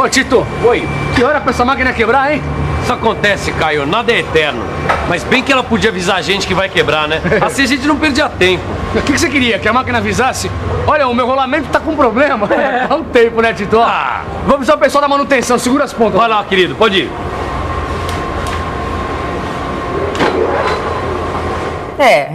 Ô, Tito. Oi. Que hora pra essa máquina quebrar, hein? Isso acontece, Caio, nada é eterno. Mas bem que ela podia avisar a gente que vai quebrar, né? Assim a gente não perdia tempo. O que você queria? Que a máquina avisasse? Olha, o meu rolamento tá com problema. Há um tempo, né, Tito? Vamos avisar o pessoal da manutenção, segura as pontas. Vai lá, querido, pode ir.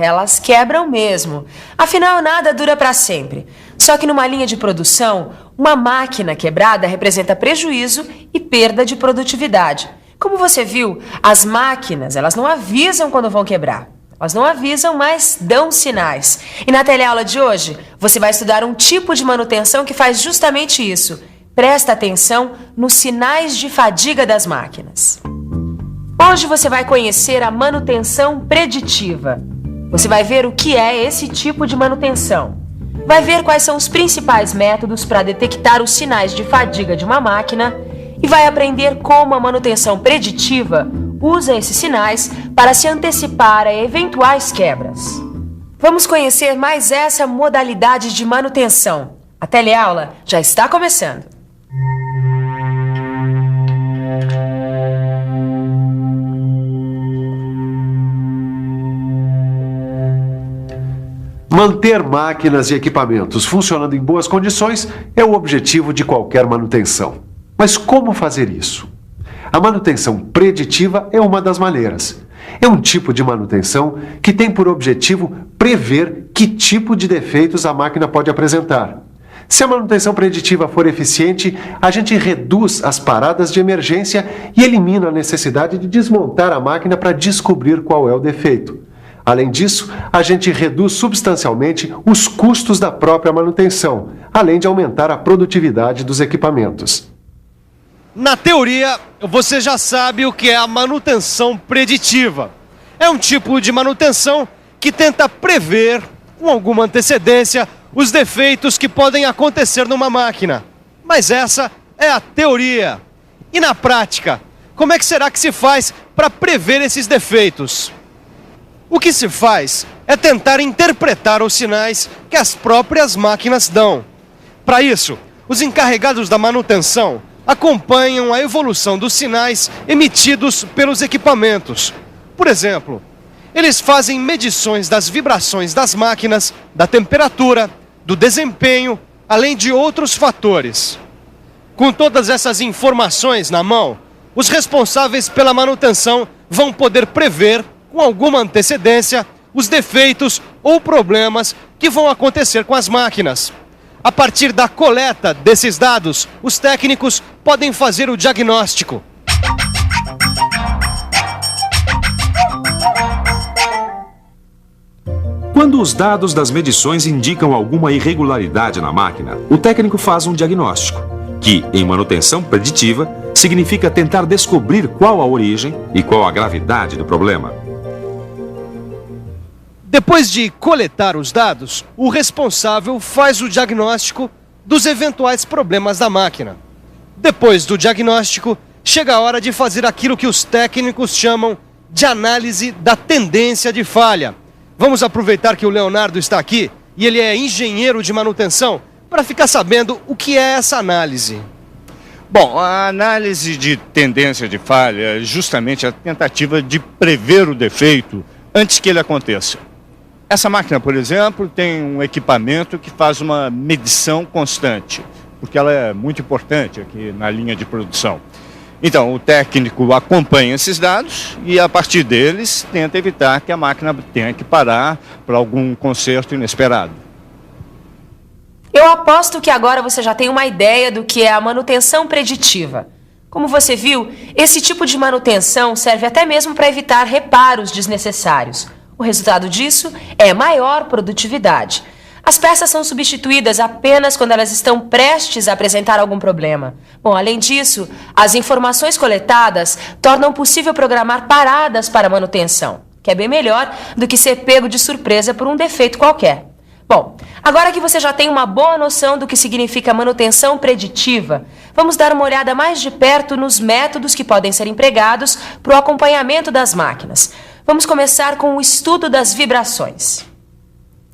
Elas quebram mesmo. Afinal, nada dura para sempre. Só que numa linha de produção, uma máquina quebrada representa prejuízo e perda de produtividade. Como você viu, as máquinas, elas não avisam quando vão quebrar. Elas não avisam, mas dão sinais. E na teleaula de hoje, você vai estudar um tipo de manutenção que faz justamente isso. Presta atenção nos sinais de fadiga das máquinas. Hoje você vai conhecer a manutenção preditiva. Você vai ver o que é esse tipo de manutenção. Vai ver quais são os principais métodos para detectar os sinais de fadiga de uma máquina e vai aprender como a manutenção preditiva usa esses sinais para se antecipar a eventuais quebras. Vamos conhecer mais essa modalidade de manutenção. A teleaula já está começando. Manter máquinas e equipamentos funcionando em boas condições é o objetivo de qualquer manutenção. Mas como fazer isso? A manutenção preditiva é uma das maneiras. É um tipo de manutenção que tem por objetivo prever que tipo de defeitos a máquina pode apresentar. Se a manutenção preditiva for eficiente, a gente reduz as paradas de emergência e elimina a necessidade de desmontar a máquina para descobrir qual é o defeito. Além disso, a gente reduz substancialmente os custos da própria manutenção, além de aumentar a produtividade dos equipamentos. Na teoria, você já sabe o que é a manutenção preditiva. É um tipo de manutenção que tenta prever, com alguma antecedência, os defeitos que podem acontecer numa máquina. Mas essa é a teoria. E na prática, como é que será que se faz para prever esses defeitos? O que se faz é tentar interpretar os sinais que as próprias máquinas dão. Para isso, os encarregados da manutenção acompanham a evolução dos sinais emitidos pelos equipamentos. Por exemplo, eles fazem medições das vibrações das máquinas, da temperatura, do desempenho, além de outros fatores. Com todas essas informações na mão, os responsáveis pela manutenção vão poder prever, com alguma antecedência, os defeitos ou problemas que vão acontecer com as máquinas. A partir da coleta desses dados, os técnicos podem fazer o diagnóstico. Quando os dados das medições indicam alguma irregularidade na máquina, o técnico faz um diagnóstico, que, em manutenção preditiva, significa tentar descobrir qual a origem e qual a gravidade do problema. Depois de coletar os dados, o responsável faz o diagnóstico dos eventuais problemas da máquina. Depois do diagnóstico, chega a hora de fazer aquilo que os técnicos chamam de análise da tendência de falha. Vamos aproveitar que o Leonardo está aqui e ele é engenheiro de manutenção para ficar sabendo o que é essa análise. Bom, a análise de tendência de falha é justamente a tentativa de prever o defeito antes que ele aconteça. Essa máquina, por exemplo, tem um equipamento que faz uma medição constante, porque ela é muito importante aqui na linha de produção. Então, o técnico acompanha esses dados e, a partir deles, tenta evitar que a máquina tenha que parar para algum conserto inesperado. Eu aposto que agora você já tem uma ideia do que é a manutenção preditiva. Como você viu, esse tipo de manutenção serve até mesmo para evitar reparos desnecessários. O resultado disso é maior produtividade. As peças são substituídas apenas quando elas estão prestes a apresentar algum problema. Bom, além disso, as informações coletadas tornam possível programar paradas para manutenção, que é bem melhor do que ser pego de surpresa por um defeito qualquer. Bom, agora que você já tem uma boa noção do que significa manutenção preditiva, vamos dar uma olhada mais de perto nos métodos que podem ser empregados para o acompanhamento das máquinas. Vamos começar com o estudo das vibrações.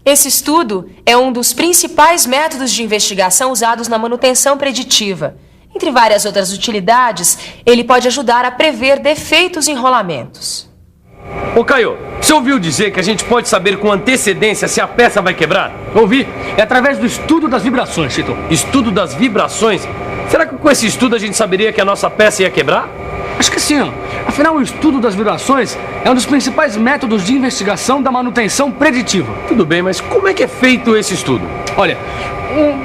Esse estudo é um dos principais métodos de investigação usados na manutenção preditiva. Entre várias outras utilidades, ele pode ajudar a prever defeitos em rolamentos. Ô Caio, você ouviu dizer que a gente pode saber com antecedência se a peça vai quebrar? Ouvi. É através do estudo das vibrações, Chito. Estudo das vibrações? Será que com esse estudo a gente saberia que a nossa peça ia quebrar? Acho que sim. Afinal, o estudo das vibrações é um dos principais métodos de investigação da manutenção preditiva. Tudo bem, mas como é que é feito esse estudo? Olha,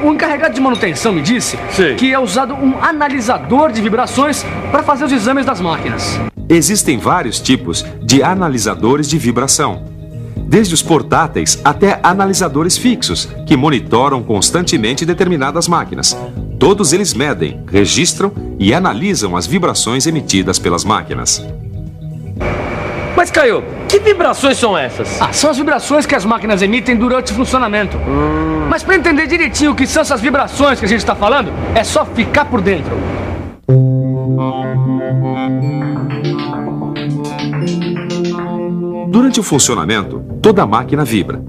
o encarregado de manutenção me disse que é usado um analisador de vibrações para fazer os exames das máquinas. Existem vários tipos de analisadores de vibração, desde os portáteis até analisadores fixos, que monitoram constantemente determinadas máquinas. Todos eles medem, registram e analisam as vibrações emitidas pelas máquinas. Mas, Caio, que vibrações são essas? São as vibrações que as máquinas emitem durante o funcionamento. Mas para entender direitinho o que são essas vibrações que a gente está falando, é só ficar por dentro. Durante o funcionamento, toda a máquina vibra.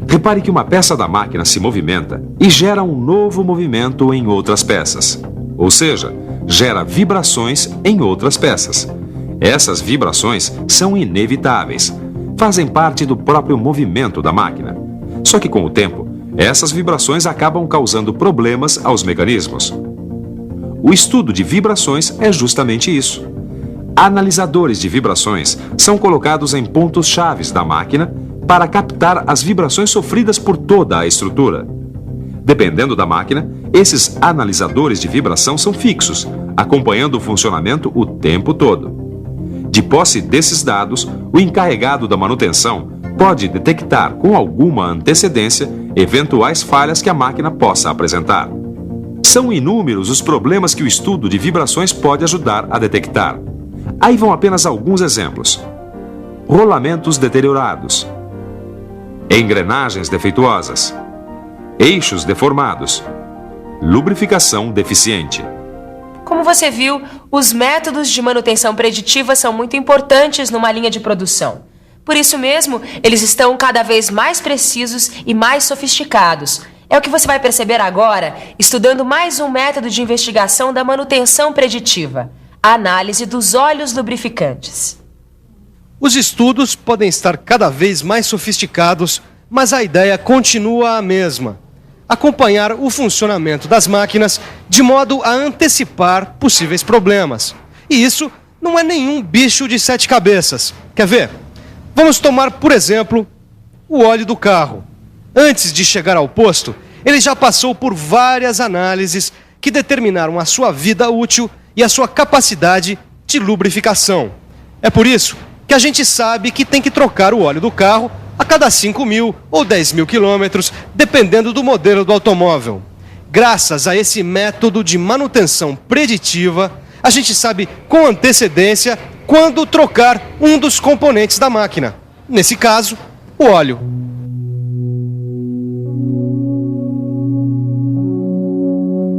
Repare que uma peça da máquina se movimenta e gera um novo movimento em outras peças. Ou seja, gera vibrações em outras peças. Essas vibrações são inevitáveis. Fazem parte do próprio movimento da máquina. Só que com o tempo, essas vibrações acabam causando problemas aos mecanismos. O estudo de vibrações é justamente isso. Analisadores de vibrações são colocados em pontos chaves da máquina para captar as vibrações sofridas por toda a estrutura. Dependendo da máquina, esses analisadores de vibração são fixos, acompanhando o funcionamento o tempo todo. De posse desses dados, o encarregado da manutenção pode detectar com alguma antecedência eventuais falhas que a máquina possa apresentar. São inúmeros os problemas que o estudo de vibrações pode ajudar a detectar. Aí vão apenas alguns exemplos: rolamentos deteriorados, engrenagens defeituosas, eixos deformados, lubrificação deficiente. Como você viu, os métodos de manutenção preditiva são muito importantes numa linha de produção. Por isso mesmo, eles estão cada vez mais precisos e mais sofisticados. É o que você vai perceber agora, estudando mais um método de investigação da manutenção preditiva: a análise dos óleos lubrificantes. Os estudos podem estar cada vez mais sofisticados, mas a ideia continua a mesma: acompanhar o funcionamento das máquinas de modo a antecipar possíveis problemas. E isso não é nenhum bicho de 7 cabeças. Quer ver? Vamos tomar, por exemplo, o óleo do carro. Antes de chegar ao posto, ele já passou por várias análises que determinaram a sua vida útil e a sua capacidade de lubrificação. É por isso que a gente sabe que tem que trocar o óleo do carro a cada 5.000 ou 10.000 quilômetros, dependendo do modelo do automóvel. Graças a esse método de manutenção preditiva, a gente sabe com antecedência quando trocar um dos componentes da máquina. Nesse caso, o óleo.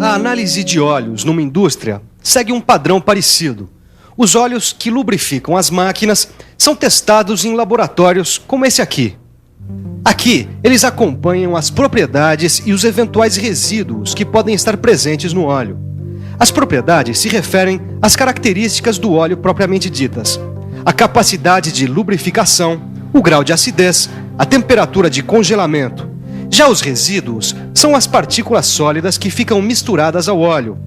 A análise de óleos numa indústria segue um padrão parecido. Os óleos que lubrificam as máquinas são testados em laboratórios como esse aqui. Aqui, eles acompanham as propriedades e os eventuais resíduos que podem estar presentes no óleo. As propriedades se referem às características do óleo propriamente ditas: a capacidade de lubrificação, o grau de acidez, a temperatura de congelamento. Já os resíduos são as partículas sólidas que ficam misturadas ao óleo.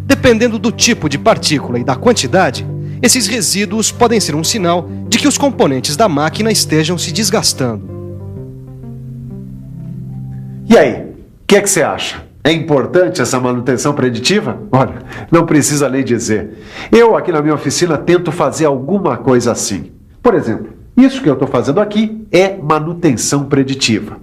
Dependendo do tipo de partícula e da quantidade, esses resíduos podem ser um sinal de que os componentes da máquina estejam se desgastando. E aí, o que é que você acha? É importante essa manutenção preditiva? Olha, não precisa nem dizer. Eu aqui na minha oficina tento fazer alguma coisa assim. Por exemplo, isso que eu estou fazendo aqui é manutenção preditiva.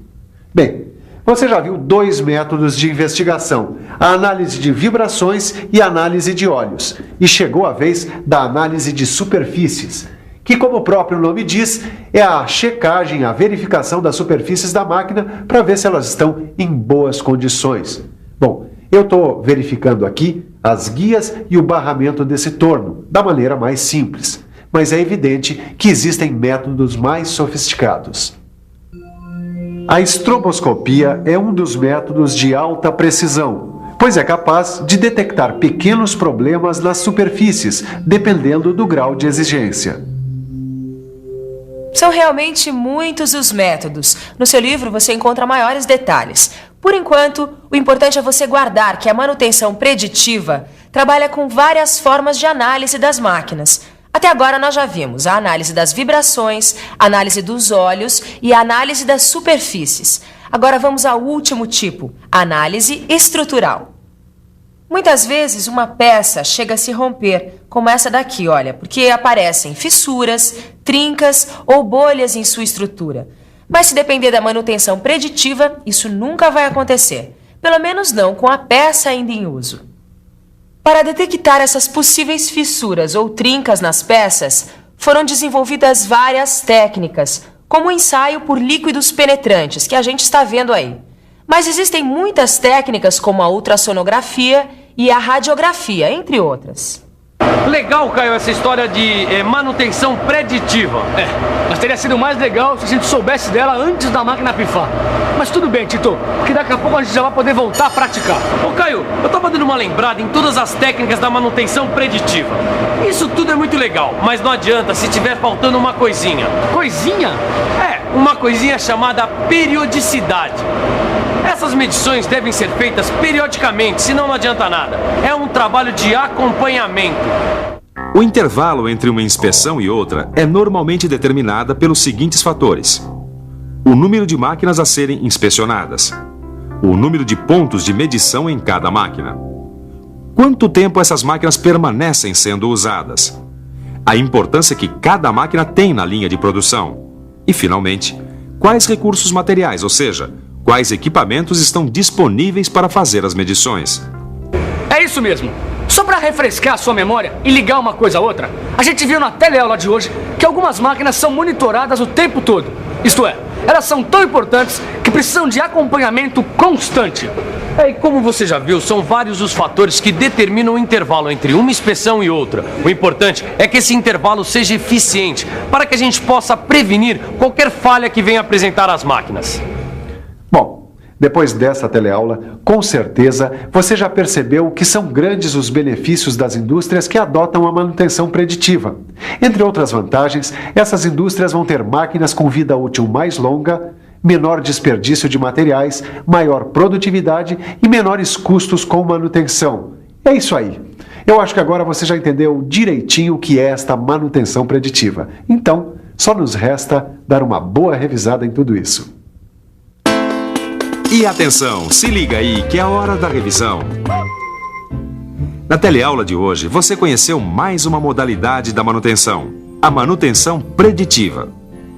Bem, você já viu 2 métodos de investigação: a análise de vibrações e a análise de óleos. E chegou a vez da análise de superfícies, que, como o próprio nome diz, é a checagem, a verificação das superfícies da máquina para ver se elas estão em boas condições. Bom, eu estou verificando aqui as guias e o barramento desse torno, da maneira mais simples. Mas é evidente que existem métodos mais sofisticados. A estroboscopia é um dos métodos de alta precisão, pois é capaz de detectar pequenos problemas nas superfícies, dependendo do grau de exigência. São realmente muitos os métodos. No seu livro você encontra maiores detalhes. Por enquanto, o importante é você guardar que a manutenção preditiva trabalha com várias formas de análise das máquinas. Até agora nós já vimos a análise das vibrações, a análise dos óleos e a análise das superfícies. Agora vamos ao último tipo, a análise estrutural. Muitas vezes uma peça chega a se romper, como essa daqui, olha, porque aparecem fissuras, trincas ou bolhas em sua estrutura. Mas se depender da manutenção preditiva, isso nunca vai acontecer. Pelo menos não com a peça ainda em uso. Para detectar essas possíveis fissuras ou trincas nas peças, foram desenvolvidas várias técnicas, como o ensaio por líquidos penetrantes, que a gente está vendo aí. Mas existem muitas técnicas como a ultrassonografia e a radiografia, entre outras. Legal, Caio, essa história de manutenção preditiva. Mas teria sido mais legal se a gente soubesse dela antes da máquina pifar. Mas tudo bem, Tito, que daqui a pouco a gente já vai poder voltar a praticar. Ô, Caio, eu tava dando uma lembrada em todas as técnicas da manutenção preditiva. Isso tudo é muito legal, mas não adianta se tiver faltando uma coisinha. Coisinha? Uma coisinha chamada periodicidade. Essas medições devem ser feitas periodicamente, senão não adianta nada. É um trabalho de acompanhamento. O intervalo entre uma inspeção e outra é normalmente determinada pelos seguintes fatores: o número de máquinas a serem inspecionadas, o número de pontos de medição em cada máquina, quanto tempo essas máquinas permanecem sendo usadas, a importância que cada máquina tem na linha de produção e, finalmente, quais recursos materiais, ou seja, quais equipamentos estão disponíveis para fazer as medições. É isso mesmo. Só para refrescar a sua memória e ligar uma coisa a outra, a gente viu na teleaula de hoje que algumas máquinas são monitoradas o tempo todo. Isto é, elas são tão importantes que precisam de acompanhamento constante. E como você já viu, são vários os fatores que determinam o intervalo entre uma inspeção e outra. O importante é que esse intervalo seja eficiente, para que a gente possa prevenir qualquer falha que venha apresentar as máquinas. Bom, depois dessa teleaula, com certeza você já percebeu que são grandes os benefícios das indústrias que adotam a manutenção preditiva. Entre outras vantagens, essas indústrias vão ter máquinas com vida útil mais longa, menor desperdício de materiais, maior produtividade e menores custos com manutenção. É isso aí. Eu acho que agora você já entendeu direitinho o que é esta manutenção preditiva. Então, só nos resta dar uma boa revisada em tudo isso. E atenção, se liga aí que é a hora da revisão. Na teleaula de hoje, você conheceu mais uma modalidade da manutenção, a manutenção preditiva.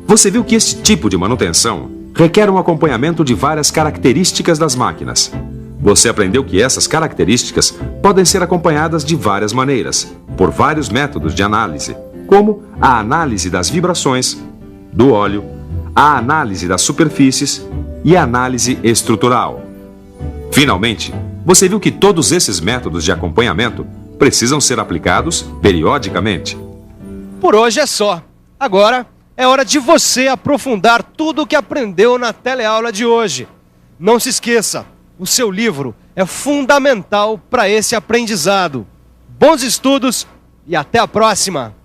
Você viu que este tipo de manutenção requer um acompanhamento de várias características das máquinas. Você aprendeu que essas características podem ser acompanhadas de várias maneiras, por vários métodos de análise, como a análise das vibrações, do óleo, a análise das superfícies e a análise estrutural. Finalmente, você viu que todos esses métodos de acompanhamento precisam ser aplicados periodicamente. Por hoje é só. Agora é hora de você aprofundar tudo o que aprendeu na teleaula de hoje. Não se esqueça, o seu livro é fundamental para esse aprendizado. Bons estudos e até a próxima!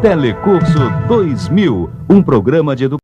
Telecurso 2000, um programa de educação.